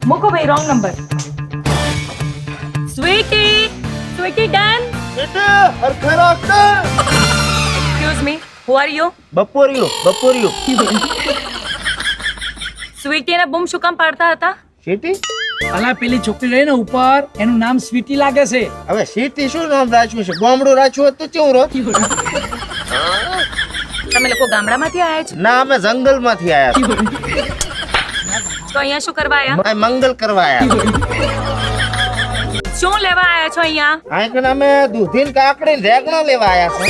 મૂકો ભાઈ wrong number. Sweety done. Excuse me, who are you? બપોરિયો સ્વીટી ને બૂમ શું કામ પાડતા હતા? સીટી અલા પેલી છોકરી રહી ને ઉપર એનું નામ સ્વીટી લાગે છે. હવે સીટી શું નામ રાખ્યું છે? ગામડું રાખ્યું હોત તો કેવું રોત? તમે લોકો ગામડામાંથી આયા છો ના, અમે જંગલમાંથી આયા તો અહીંયા શું કરવા આયા? છીએ. મંગલ કરવા આયા. શું લેવા આયા છો અહીંયા? આ કે અમે દૂધીન કાકડી રેગણો લેવા આયા છે.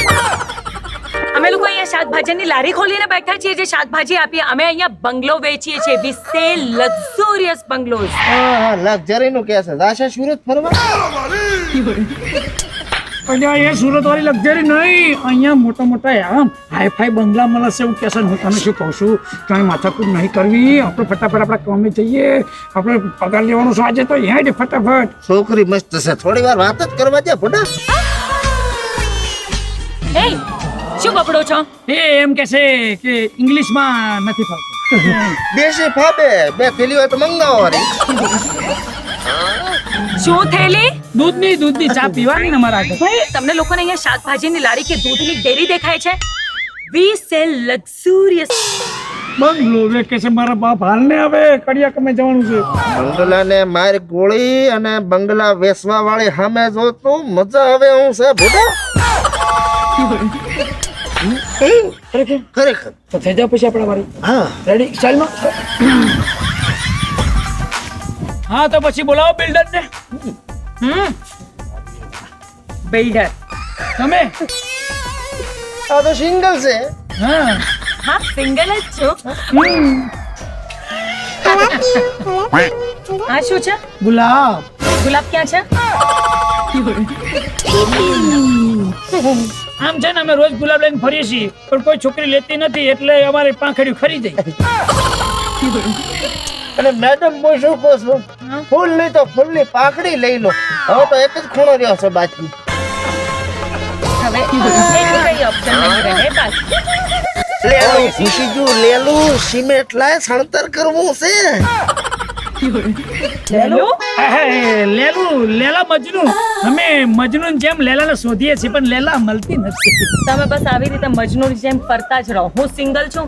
અમે લોકો અહીંયા શાકભાજીની લારી ખોલીને બેઠા છીએ જે શાકભાજી આપીએ. અમે અહીંયા બંગલો વેચીએ છીએ. વી સેલ લક્ઝુરિયસ બંગલોઝ. હા, લક્ઝરી નું કે છે. દાશા સુરત ફરવા. અહીંયા સુરત વાળી લક્ઝરી નહીં, અહીંયા મોટા મોટા આમ હાઈફાઈ બંગલા મળે છે એવું કે છે. હું તને શું કહું છું, કઈ માથાકૂટ નહીં કરવી. આપણે ફટાફટ આપણા કામે જઈએ. આપણે પગાર લેવાનું છે આજે તો અહીંયા ફટાફટ. છોકરી મસ્ત છે, થોડી વાર વાત જ કરવા દે ભડા. એ શું બબડો છો? એ એમ કે છે કે ઇંગ્લિશમાં નથી ફાવતું. દેશી ફાબે બે થેલી હોય તો મંગાવો રે. શું થેલી? દૂધની ચા પીવાની ને મારા આગળ. ભાઈ તમને લોકોને અહીંયા શાકભાજીની લારી કે દૂધની ડેરી દેખાય છે? વી સેલ લક્ઝુરિયસ બંગલો કે છે મારા બાપ હાલ ને હવે કડિયા કમે જવાનું છે. બંગલા ને માર ગોળી અને બંગલા વેસવા વાળી સામે જો તો મજા આવે હું છે ભડા. ખરેખર તો થઈ જાવ પછી આપણા વારી. હા, રેડી સ્ટાઇલમાં. હા તો પછી બોલાવો બિલ્ડર ને. બિલ્ડર. તમે? આ તો સિંગલ છે. હા. હા, સિંગલ જ છું. આ શું છે? ગુલાબ. ગુલાબ ક્યાં છે? આમ છે ને અમે રોજ ગુલાબ લઈને ફરીએ છીએ પણ કોઈ છોકરી લેતી નથી એટલે અમારી પાંખડીઓ ખરી જાય. અને મેડમ હું શું કહું છું, ફૂલ નહીં તો ફૂલની પાકડી લઈ લો. હવે તો એક જ ખૂણો રહ્યો છે બાકી. હવે એક કઈ ઓપ્શન નહીં રહે બાકી. લેલું ઘૂસીજું, લેલું સિમેન્ટ લાય સણતર કરવું છે. લેલા મજનુ. અમે મજનુ જેમ લેલાને શોધીએ છીએ પણ લેલા મળતી નથી. તમે બસ આવી રીતે મજનૂની જેમ ફરતા જ રહો. હું સિંગલ છું,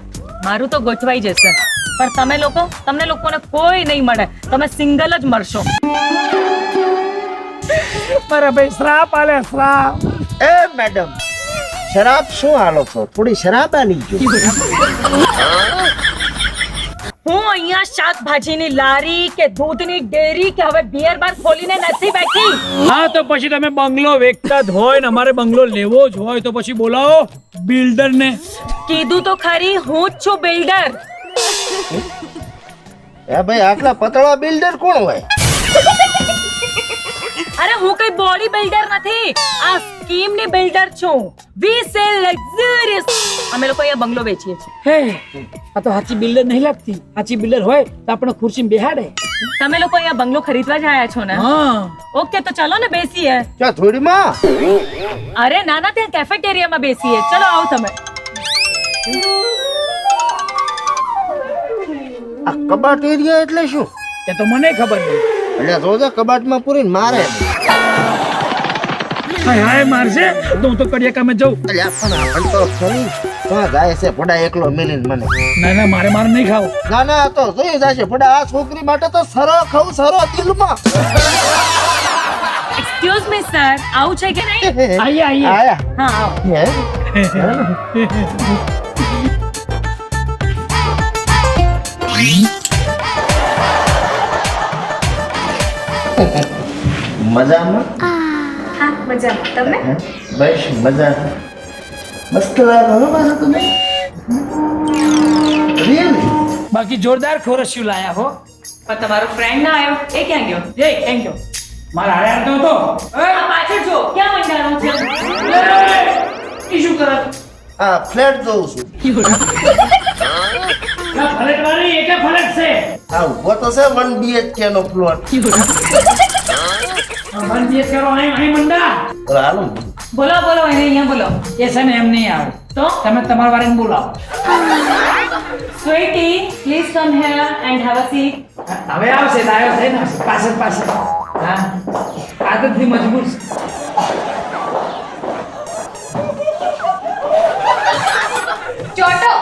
મારું તો ગોઠવાઈ જશે. પણ તમને લોકોને કોઈ નહીં મળે. તમે સિંગલ જ મળશો. મારા ભાઈ શ્રાપ આલે શ્રાપ. એ મેડમ, શરાબ શું હાલો છો? થોડી શરાબ આલી જો. હું અહીંયા શાકભાજીની લારી કે દૂધની ડેરી કે હવે બિયર બાર ખોલીને નથી બેઠી. હા તો પછી તમે બંગલો વેચતા જ હોય ને અમારે બંગલો લેવો જ હોય તો પછી બોલાવો બિલ્ડર ને. કીધું તો ખરી, હું જ છું બિલ્ડર. એ ભાઈ આટલા પતળા બિલ્ડર કોણ હોય? અરે હું કઈ બોડી બિલ્ડર નથી, આ સ્કીમ ની બિલ્ડર છું. વી સેલ લક્ઝુરિયસ. અમે લોકો અહીંયા બંગલો વેચીએ છીએ. હે આ તો સાચી બિલ્ડર નહીં લાગતી. સાચી બિલ્ડર હોય તો આપણે ખુરશી બેહાડે. તમે લોકો અહીંયા બંગલો ખરીદવા જ આયા છો ને? હા. ઓકે તો ચલો ને બેસીએ. ક્યાં થોડીમાં? અરે ના ત્યાં કેફેટેરિયામાં બેસીએ. ચલો આવો તમે. આ કબાટ એરિયા એટલે શું? એ તો મને ખબર નહીં. એટલે રોજા કબાટમાં પૂરીને મારે. હાય મારશે તો હું તો કડિયા કામે જઉં. એટલે પણ તો ખરી ક્યાં જાય છે ભડા એકલો મિલીને મને? ના મારે નહીં ખાવું. ના તો જોઈ જશે ભડા. આ છોકરી માટે તો સરો ખાવું સરો દિલમાં. એક્સક્યુઝ મી સર, આવું છે કે નહીં? આઈએ. આયા. હા આવો. હે? મજામાં? હા મજામાં. તમે? બસ મજા. મસ્ત લાગો હો મારો તમે. રિયલી? બાકી જોરદાર ખોરસ્યું લાયા હો. પણ તમારો ફ્રેન્ડ ના આવ્યો, એ ક્યાં ગયો? Thank you. મારા હારે આવતો હતો. આ પાછળ જો, ક્યાં મંડાણો છે? ઈ શું કરે? આ ફ્લેટ જોઉં છું. ફ્લેટ વાળી એકે ફ્લેટ છે. આ ઉભો તો છે 1 BHK નો પ્લોટ. મન જે કરો અહીં મંડા. હાલો. બોલો એને અહીંયા બોલો. એ છે ને એમ નહીં આવે તો તમે તમારા વાળાને બોલાવો. Sweety, please come here and have a seat. હવે આવશે લાયો થઈને આવશે પાછળ પાછળ હા આદતથી મજબૂર છે. ચોટો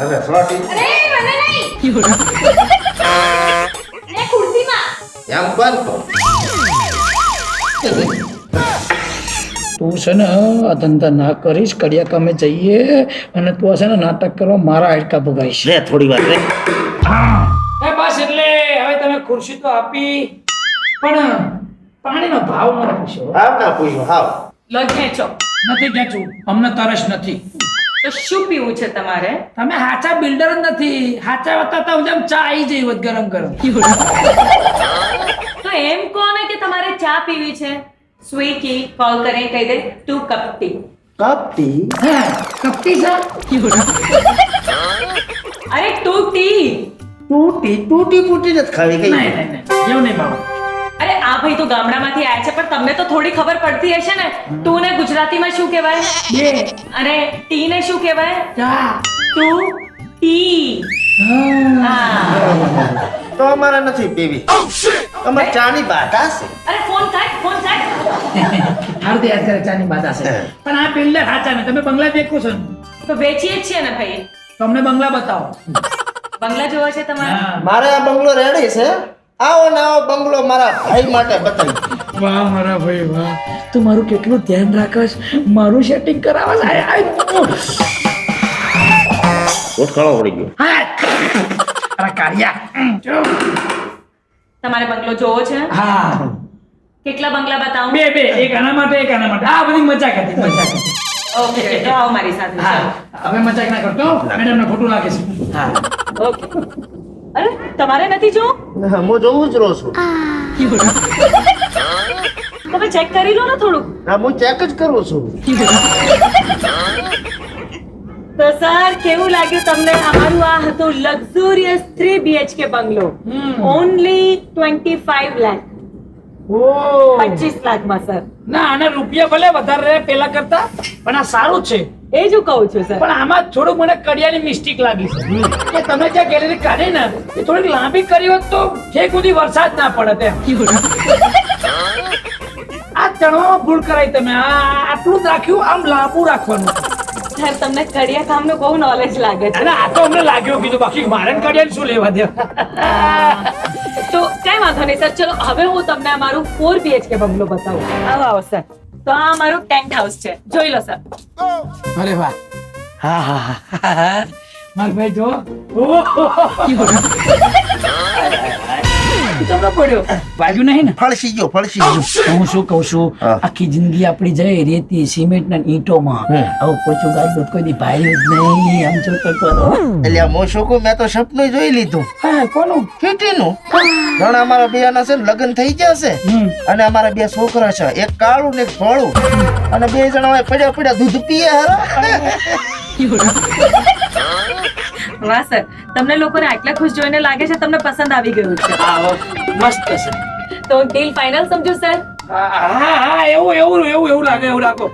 અરે સોટી અરે મને નહીં ને ખુરશીમાં એમ બનતો તું છે ને આ ધંધા ના કરીશ કડિયા કામે જઈએ અને તું છે ને નાટક કરવા મારા હાડકા ભગાઈશ. રે થોડી વાર રે એ બસ એટલે હવે તમે ખુરશી તો આપી પણ પાણીનો ભાવ ન પૂછ્યો. હાવ ના પૂછ્યું હાવ લો ખેંચો. નથી ખેંચવું અમને તરસ નથી. તો શું પીવું છે તમારે? તમે હાચા બિલ્ડર જ નથી. હાચા હતા તો જેમ ચા આવી જઈ હોત ગરમ ગરમ. તો એમ કોને કે તમારે ચા પીવી છે? સ્વીટી કોલ કરીને કહી દે 2 કપ ટી. કપટી હા કપટી છે. અરે 2 ટી. તૂટી ફૂટી નથી ખાવી કઈ નહીં નહીં નહીં એવું નહીં બાબા. અરે આ ભાઈ તો ગામડામાંથી આવ્યા છે પણ તમને તો થોડી ખબર પડતી હશે ને. તું ને ગુજરાતીમાં શું કહેવાય? બે અને ટી ને શું કહેવાય? ચા. તું ટી. હા. તો અમારે નથી પીવી અમારે ચાની બાટા છે અરે ફોન કાઢ. હાલ તો યાદ કરે ચાની બાધા છે પણ આ બિલ્ડર હાચા ને તમે બંગલા દેખો છો ને તો વેચીએ જ છીએ ને ભાઈ. તમને બંગલા બતાવો. બંગલા જોવા છે તમારે? હા. મારે આ બંગલો રેડી છે આવો ને આવો બંગલો મારા ભાઈ માટે બતાવી વાહ મારા ભાઈ વાહ તું મારું કેટલું ધ્યાન રાખસ મારું સેટિંગ કરાવસ ઉઠાળો પડી ગયો હા અરે કારિયા તમારે બંગલો જોવો છે? હા કેટલા બંગલા બતાવું? બે એક આના માટે એક આના માટે આ બધી મજાક હતી ઓકે તો આવો મારી સાથે. હા હવે મજાક ના કરતો મેડમ ને ખોટું લાગે છે હા ઓકે. અરે તમારે નથી જોવું? ના, હું જોવું જ રહું છું તમે ચેક કરી લો ને થોડુંક. ના હું ચેક જ કરું છું તો સર કેવું લાગ્યું તમને? અમારું આ હતું લક્ઝુરિયસ 3 BHK બંગલો. ઓનલી 25 લાખ. ઓ 25 લાખમાં સર. ના આને રૂપિયા ભલે વધારે રહે પેલા કરતા પણ આ સારું જ છે એ જ હું કહું છું સર. પણ આમાં થોડુંક મને કડિયાની મિસ્ટેક લાગી છે કે તમે જ્યાં ગેલેરી કાઢી ને એ થોડીક લાંબી કરી હોત તો ઠેક સુધી વરસાદ ના પડે તેમ આ ચણવામાં ભૂલ કરાઈ તમે આટલું જ રાખ્યું આમ લાંબુ રાખવાનું સર તમને કડિયા કામનું બહુ નોલેજ લાગે છે. અને આ તો અમને લાગ્યું કીધું બાકી મારે ને કડિયાને શું લેવા દે તો કઈ વાંધો નહીં સર. ચલો હવે હું તમને અમારું 4 BHK બંગલો બતાવું. આવો સર. તો આ અમારું ટેન્ટ હાઉસ છે. જોઈ લો સર. અરે વાહ હા હા હા માર ભાઈ જો તમને પડ્યો વાગ્યું નહીં ને ફળસી ગયો હું શું કહું છું હા. આખી જિંદગી આપણી જાય રેતી સિમેન્ટ ના ઈંટોમાં આવું પોચું ગાય કોઈ દી ભાઈ જ નહીં આમ જો તો કરો એટલે આ હું શું કહું મેં તો સપનું જોઈ લીધું હા કોનું કીટીનું ઘણા અમારા બેના છે ને લગ્ન થઈ ગયા છે અને અમારા 2 છોકરા છે એક કાળું ને એક ધોળું અને 2 જણા હોય પડ્યા દૂધ પીએ હારા વાહ સર. તમને લોકોને આટલા ખુશ જોઈને લાગે છે તમને પસંદ આવી ગયું છે. મસ્ત છે તો ડીલ ફાઇનલ સમજો સર. હા એવું લાગે એવું રાખો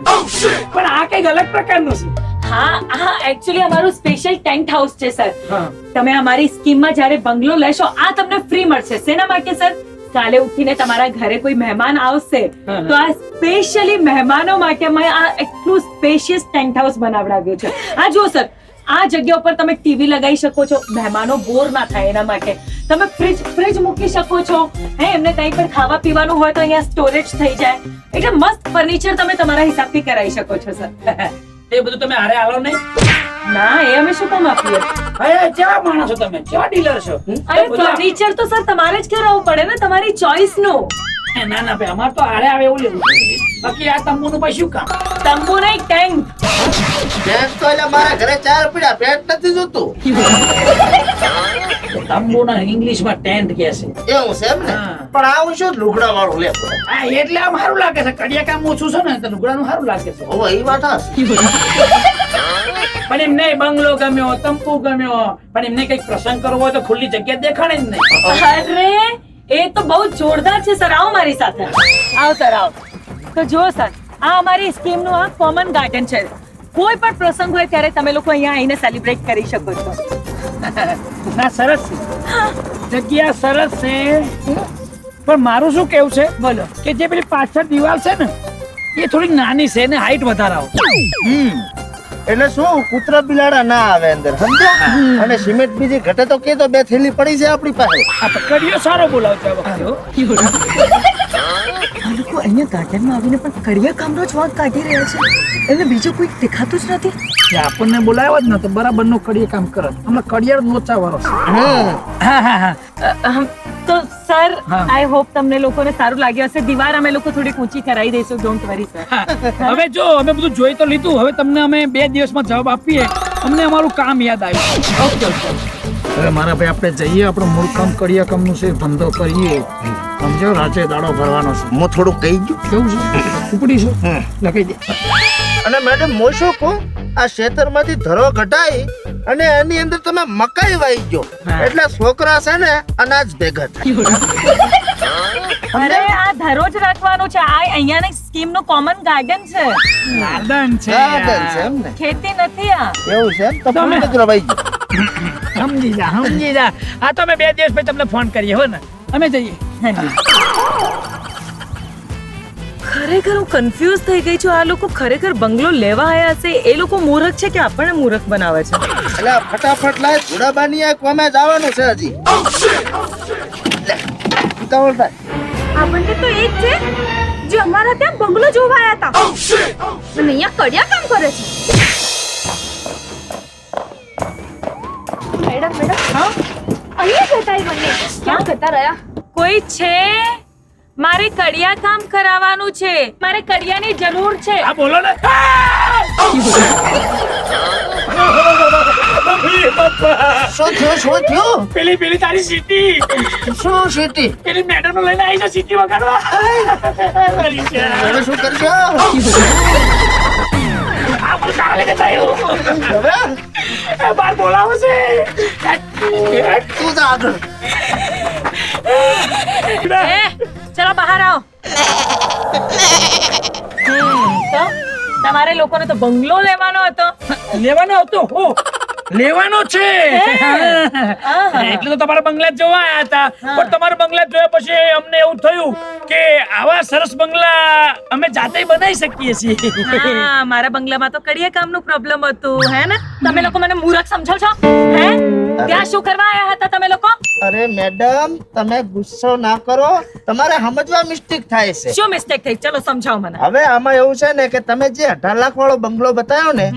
પણ આ કઈક અલગ પ્રકારનું છે હા એકચ્યુઅલી અમારું સ્પેશિયલ ટેન્ટ હાઉસ છે સર. હા. તમે અમારી સ્કીમમાં જ્યારે બંગલો લેશો આ તમને ફ્રી મળશે. શેના માટે સર? કાલે ઉઠીને તમારા ઘરે કોઈ મહેમાન આવશે તો આ સ્પેશિયલી મહેમાનો માટે મેં આ એટલું સ્પેશિયસ ટેન્ટ હાઉસ બનાવડાવ્યું છે. આ જુઓ સર આ જગ્યા ઉપર તમે ટીવી લગાવી શકો છો. મહેમાનો બોર ના થાય એના માટે તમે ફ્રીજ મૂકી શકો છો. એમને કંઈ પણ ખાવા પીવાનું હોય તો અહીંયા સ્ટોરેજ થઈ જાય. એટલે મસ્ત ફર્નિચર તમે તમારા હિસાબથી કરાવી શકો છો સર. એ બધું તમે હારે આલો નહીં ના એ અમે શું કામ આપીએ? અરે કેવા માણસો તમે કેવા ડીલર છો અરે ફર્નિચર તો સર તમારે જ કરાવવું પડે ને તમારી ચોઈસ નું. ના ભાઈ અમાર તો હારે આવે એવું લેવું બાકી આ તંબુનું પછી શું કામ તંબુ નહીં ટેન્ટ. પેન્ટ તો એટલે મારા ઘરે 4 પડ્યા પેન્ટ નથી જોતું તંબુના ઇંગ્લિશમાં ટેન્ટ કહે છે એવું છે એમ ને હા. પણ આવું શું લુગડા વાળું લે હા એટલે આમ સારું લાગે છે કડિયા કામ ઓછું છે ને તો લુગડાનું સારું લાગે છે હવે એ વાત હશે પણ એમને બંગલો ગમ્યો તંબુ ગમ્યો પણ એમને કઈક પ્રસંગ કરવો હોય તો ખુલ્લી જગ્યા દેખાડે જ નહીં અરે એ તો બહુ જોરદાર છે સર. આવો મારી સાથે. આવો સર આવો. તો જુઓ સર આ અમારી સ્કીમનું આ કોમન ગાર્ડન છે. કોઈ પણ પ્રસંગ હોય ત્યારે તમે લોકો અહીંયા આવીને સેલિબ્રેટ કરી શકો છો. ના સરસ છે જગ્યા સરસ છે પણ મારું શું કેવું છે બોલો. કે જે પેલી પાછળ દિવાલ છે ને એ થોડી નાની છે ને હાઈટ વધારાવો. એટલે શું કૂતરા બિલાડા ના આવે અંદર સમજ્યા અને સિમેન્ટ બીજી ઘટે તો કે તો બે થેલી પડી છે આપણી પાસે. આ તો કડિયો સારો બોલાવજો આ વખતે હો. આ લોકો અહીંયા ગાર્ડનમાં આવીને પણ કડિયા કામનો જ વાંક કાઢી રહ્યા છે. એટલે બીજું કોઈ દેખાતું જ નથી. કે આપણને બોલાવ્યો જ ને તો બરાબર નો કડિયા કામ કરે હમણાં કડિયાળ લોચા વાળો છે. હા હા હા તો સર હા. આઈ હોપ તમને લોકોને સારું લાગ્યું હશે. દીવાર અમે લોકો થોડીક ઊંચી કરાવી દઈશું. Don't worry sir. હવે જો અમે બધું જોઈ તો લીધું હવે તમને અમે 2 દિવસમાં જવાબ આપીએ અમને અમારું કામ યાદ આવ્યું. Okay okay. હવે મારા ભાઈ આપણે જઈએ આપણે મૂળ કામ કડિયા કામનું છે ધંધો કરીએ સમજો રાતે દાડો ભરવાનો છે. હું થોડું કહી ગયું કેવું છે ઉપડી છે લખાઈ દે. અને મેડમ હું શું કહું આ ખેતરમાંથી ધરો કઢાઈ અને એની અંદર તમે મકાઈ વાઈ ગયો હા. એટલે છોકરા છે ને અનાજ ભેગા થાય. અરે આ ધરો જ રાખવાનો છે. આ અહીંયાની સ્કીમનું કોમન ગાર્ડન છે. ગાર્ડન છે ગાર્ડન છે એમ ને ખેતી નથી આ. એવું છે એમ તો તમે- પૂરી દીકરો વાઈ ગયો. સમજી જા. આ તો અમે 2 દિવસ પછી તમને ફોન કરીએ હો ને અમે જઈએ. ખરેખર હું કન્ફ્યુઝ થઈ ગઈ છું. આ લોકો ખરેખર બંગલો લેવા આવ્યા હશે. એ લોકો મૂર્ખ છે કે આપણને મૂર્ખ બનાવે છે? એટલે આ ફટાફટ લાય જોડાબાની આ કોમે જવાનું છે હજી. લે, ઉતાવળ થાય. આપણને તો એ જ છે જે અમારા ત્યાં બંગલો જોવા આવ્યા હતા અને અહીંયા કડિયા કામ કરે છે. મેડમ હા અહીંયા જતા એ બંને ક્યાં જતા રહ્યા? કોઈ છે? મારે કડિયા કામ કરાવવાનું છે. મારે કડિયાની જરૂર છે. આ બોલો ને. શું થયું પેલી તારી સીટી શું સીટી પેલી મેડમ લઈને આવી છે સીટી વગાડવા. હવે શું કરશો આ બોલ કાલે કે થયું હવે બાર બોલાવો છે. તું જા આગળ. એ ચલો બહાર આવો. તો તમારે લોકોને તો બંગલો લેવાનો હતો. લેવાનો હતો હો લેવાનો છે એટલે તો તમારા બંગલા જોવા આયા હતા પણ તમારા બંગલા જોયા પછી અમને એવું થયું કે આવા સરસ બંગલા અમે જાતે બનાવી શકીએ છીએ. હા, મારા બંગલામાં તો કડિયા કામનું પ્રોબ્લેમ હતું. હે ને? તમે લોકો મને મૂર્ખ સમજો છો? હે? ત્યાં શું કરવા આવ્યા હતા તમે લોકો? અરે મેડમ તમે ગુસ્સો ના કરો તમારે સમજવા મિસ્ટેક થાય છે. શું મિસ્ટેક થઈ? ચલો સમજાવો મને. હવે આમાં એવું છે ને કે તમે જે 18 લાખ વાળો બંગલો બતાવ્યો ને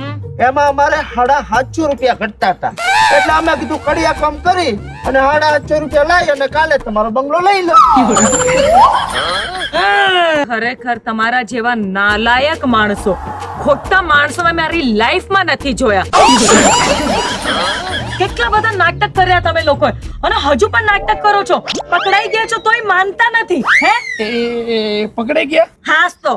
એમાં અમારે 750 રૂપિયા ઘટતા હતા એટલે અમે કીધું કડિયા કામ કરી અને 750 રૂપિયા લાવી અને કાલે તમારો બંગલો લઈ લો. ખરેખર તમારા જેવા નાલાયક માણસો, ખોટા માણસો મેં મારી લાઈફમાં નથી જોયા. કેટલા બધા નાટક કર્યા તમે લોકો અને હજુ પણ નાટક કરો છો. પકડાઈ ગયા છો તોય માનતા નથી. હે? એ પકડાઈ ગયા. હાસ તો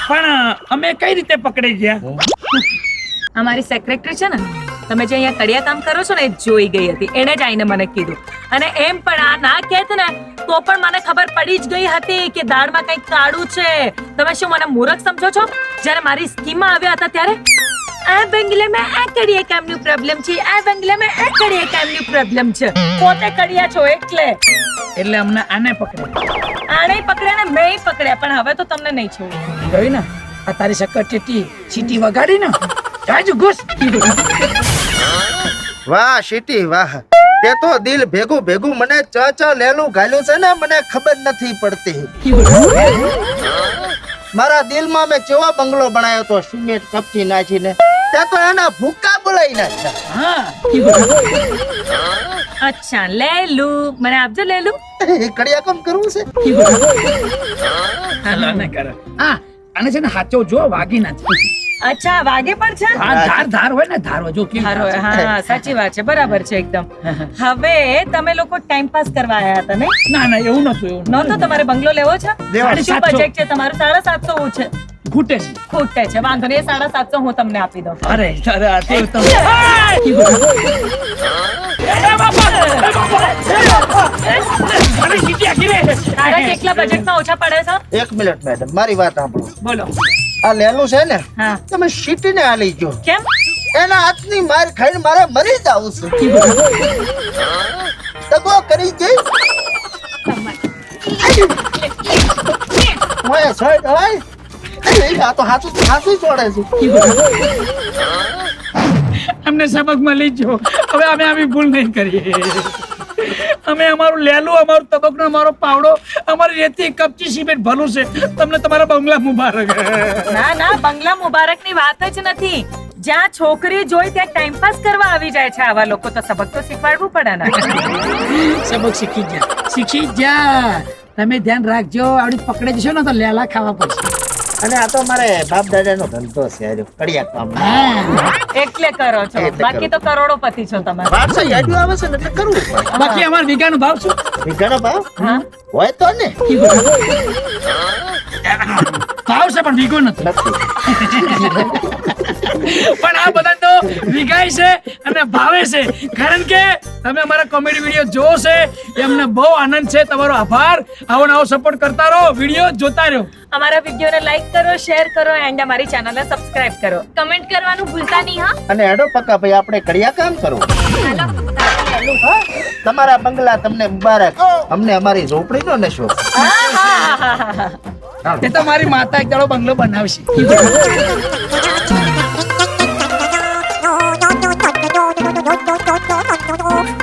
પણ અમે કઈ રીતે પકડાઈ ગયા? અમારી સેક્રેટરી છે ને, તમે જે અહીંયા કડિયા કામ કરો છો ને, એ જોઈ ગઈ હતી. એને જ આઈને મને કીધું. અને એમ પણ આ ના કહેત ને તો પણ મને ખબર પડી જ ગઈ હતી કે દાળમાં કંઈક કાળું છે. તમે શું મને મૂર્ખ સમજો છો? જ્યારે મારી સ્કીમમાં આવ્યા હતા ત્યારે આ બંગલામાં આ કડિયા કામનું પ્રોબ્લેમ છે, આ બંગલામાં આ કડિયા કામનું પ્રોબ્લેમ છે. પોતે કડિયા છો એટલે અમને આને પકડ્યા. આણે પકડ્યા ને મેં પકડ્યા. પણ હવે તો તમને નહીં છોડું. જોઈ ને આ તારી શક્કર સીટી વગાડી ને રાજુ ઘુસ. વાહ સીટી વાહ તે તો દિલ ભેગું ભેગું મને ચ લેલું ગાલ્યું છે ને મને ખબર નથી પડતી. મારા દિલમાં મેં કેવો બંગલો બનાવ્યો તો સિમેન્ટ કપચી નાખીને તે તો એના ભૂકા બોલાઈ નાખ્યા. હા અચ્છા લેલું, મને આપજો લેલું. કડિયા કામ કરવું છે. હાલો ને કરે. હા આને છે ને હાચો જો વાગી નથી. અચ્છા વાગે પણ છે. હા ધાર હોય ને ધાર હોય જો કેવી હારો, હા સાચી વાત છે. બરાબર છે એકદમ. હવે તમે લોકો ટાઈમ પાસ કરવા આયા હતા ને? ના એવું નતું. નહોતો તમારે બંગલો લેવો છે? લેવાનો. શું બજેટ છે તમારું? 750 છે. ખૂટે છે. ખૂટે છે. વાંધો નહીં, 750 હું તમને આપી દઉં. અરે આ તે તમે અરે સીટી આખી રે. તારા કેટલા બજેટમાં ઓછા પડે છે? 1 મિનિટ મેડમ મારી વાત સાંભળો. બોલો. આ લેલું છે ને હા. તમે સીટીને આલી ગયો કેમ? એના હાથની માર ખાઈને મારે મરી જાવું છે. દગો કરી જઈ ઓય છોડ ઓય આ તો હાથું છોડે છે. અમને સબક મળી ગયો. હવે અમે આવી ભૂલ નહીં કરીએ. અમે અમારું લેલું, અમારું તબકનો, અમારો પાવડો, અમારી રેતી કપચી સિમેન્ટ ભલું છે. તમને તમારા બંગલા મુબારક. ના ના, બંગલા મુબારકની વાત જ નથી. જ્યાં છોકરી જોઈ ત્યાં ટાઈમ પાસ કરવા આવી જાય છે આવા લોકો. તો સબક તો શીખવાડવું પડે ને. સબક શીખી જા. તમે ધ્યાન રાખજો, આવડી પકડે જશો ને તો લેલા ખાવા પડશે. અને આ તો મારે બાપ દાદાનો ધંધો છે કડિયા કામ. એટલે કરો છો, એટલે બાકી તો કરોડોપતિ છો તમે. વારસો યાદીઓ આવે છે ને એટલે કરવું પડે. બાકી અમારા વીઘાનો ભાવ શું? વીઘાનો ભાવ હા, હોય તો ને ભાવ છે પણ વીઘો નથી. પણ આ બધા તો વીઘાય છે અને ભાવે છે. કારણ કે તમે અમારા કોમેડી વિડીયો જોવો છે, એમને બહુ આનંદ છે. તમારો આભાર. આવો નવો સપોર્ટ કરતા રહો, વિડીયો જોતા રહો. અમારા વિડીયોને લાઈક કરો, શેર કરો એન્ડ અમારી ચેનલને સબસ્ક્રાઇબ કરો. કમેન્ટ કરવાનું ભૂલતા નહીં હા. અને હેડો પક્કા ભાઈ આપણે કડિયા કામ કરો. ચાલો હા? તમારા બંગલા તમને મુબારક, અમને અમારી ઝોપડી નો નશો. એ તો મારી માતા એક દાડો બંગલો બનાવશે. no, no, no, no, no, no, no, no, no, no, no, no, no, no, no, no, no,